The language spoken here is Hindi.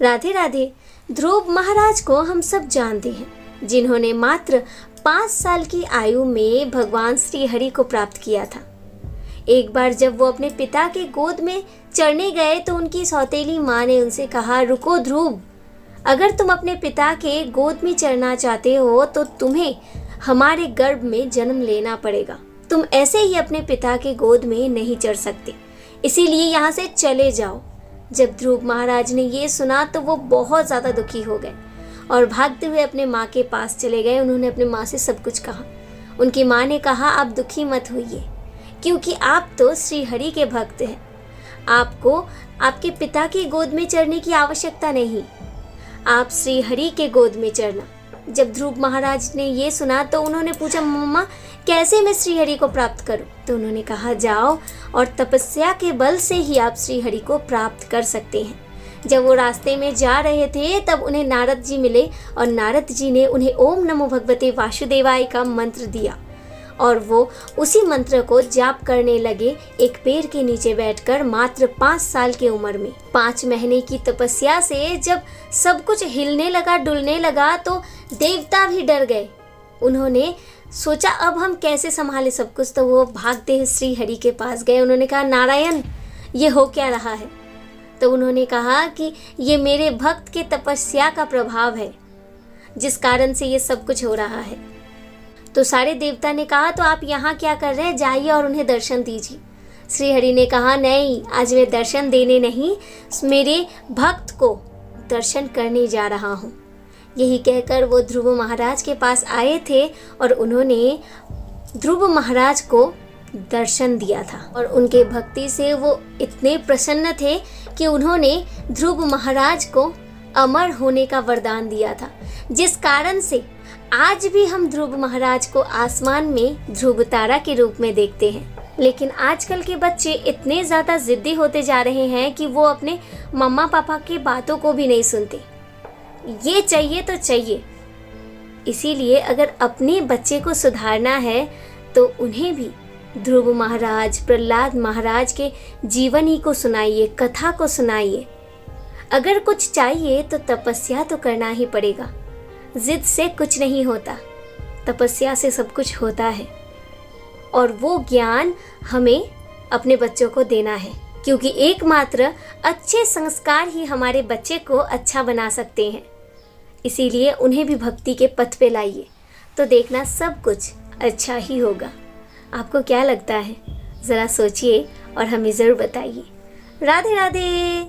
राधे राधे। ध्रुव महाराज को हम सब जानते हैं, जिन्होंने मात्र 5 साल की आयु में भगवान श्री हरि को प्राप्त किया था। एक बार जब वो अपने पिता के गोद में चढ़ने गए तो उनकी सौतेली माँ ने उनसे कहा, रुको ध्रुव, अगर तुम अपने पिता के गोद में चढ़ना चाहते हो तो तुम्हें हमारे गर्भ में जन्म लेना पड़ेगा। तुम ऐसे ही अपने पिता के गोद में नहीं चढ़ सकते, इसीलिए यहाँ से चले जाओ। जब ध्रुव महाराज ने ये सुना तो वो बहुत ज़्यादा दुखी हो गए और भागते हुए अपने माँ के पास चले गए। उन्होंने अपने माँ से सब कुछ कहा। उनकी माँ ने कहा, आप दुखी मत होइए, क्योंकि आप तो श्री हरि के भक्त हैं। आपको आपके पिता की गोद में चढ़ने की आवश्यकता नहीं, आप श्री हरि के गोद में चढ़ना। जब ध्रुव महाराज ने ये सुना तो उन्होंने पूछा, मम्मा कैसे मैं श्री हरि को प्राप्त करूं? तो उन्होंने कहा, जाओ और तपस्या के बल से ही आप श्री हरि को प्राप्त कर सकते हैं। जब वो रास्ते में जा रहे थे तब उन्हें नारद जी मिले और नारद जी ने उन्हें ओम नमो भगवते वासुदेवाय का मंत्र दिया और वो उसी मंत्र को जाप करने लगे। एक पेड़ के नीचे बैठकर मात्र 5 साल की उम्र में 5 महीने की तपस्या से जब सब कुछ हिलने लगा, डुलने लगा तो देवता भी डर गए। उन्होंने सोचा अब हम कैसे संभाले सब कुछ, तो वो भागते हुए श्री हरि के पास गए। उन्होंने कहा, नारायण ये हो क्या रहा है? तो उन्होंने कहा कि ये मेरे भक्त के तपस्या का प्रभाव है, जिस कारण से ये सब कुछ हो रहा है। तो सारे देवता ने कहा, तो आप यहाँ क्या कर रहे हैं? जाइए और उन्हें दर्शन दीजिए। श्री हरि ने कहा, नहीं, आज मैं दर्शन देने नहीं, मेरे भक्त को दर्शन करने जा रहा हूँ। यही कहकर वो ध्रुव महाराज के पास आए थे और उन्होंने ध्रुव महाराज को दर्शन दिया था और उनके भक्ति से वो इतने प्रसन्न थे कि उन्होंने ध्रुव महाराज को अमर होने का वरदान दिया था, जिस कारण से आज भी हम ध्रुव महाराज को आसमान में ध्रुव तारा के रूप में देखते हैं। लेकिन आजकल के बच्चे इतने ज़्यादा जिद्दी होते जा रहे हैं कि वो अपने मम्मा पापा की बातों को भी नहीं सुनते। ये चाहिए तो चाहिए। इसीलिए अगर अपने बच्चे को सुधारना है तो उन्हें भी ध्रुव महाराज, प्रहलाद महाराज के जीवनी को सुनाइए, कथा को सुनाइए। अगर कुछ चाहिए तो तपस्या तो करना ही पड़ेगा। जिद से कुछ नहीं होता, तपस्या से सब कुछ होता है। और वो ज्ञान हमें अपने बच्चों को देना है, क्योंकि एकमात्र अच्छे संस्कार ही हमारे बच्चे को अच्छा बना सकते हैं। इसीलिए उन्हें भी भक्ति के पथ पे लाइए, तो देखना सब कुछ अच्छा ही होगा। आपको क्या लगता है? ज़रा सोचिए और हमें ज़रूर बताइए। राधे राधे।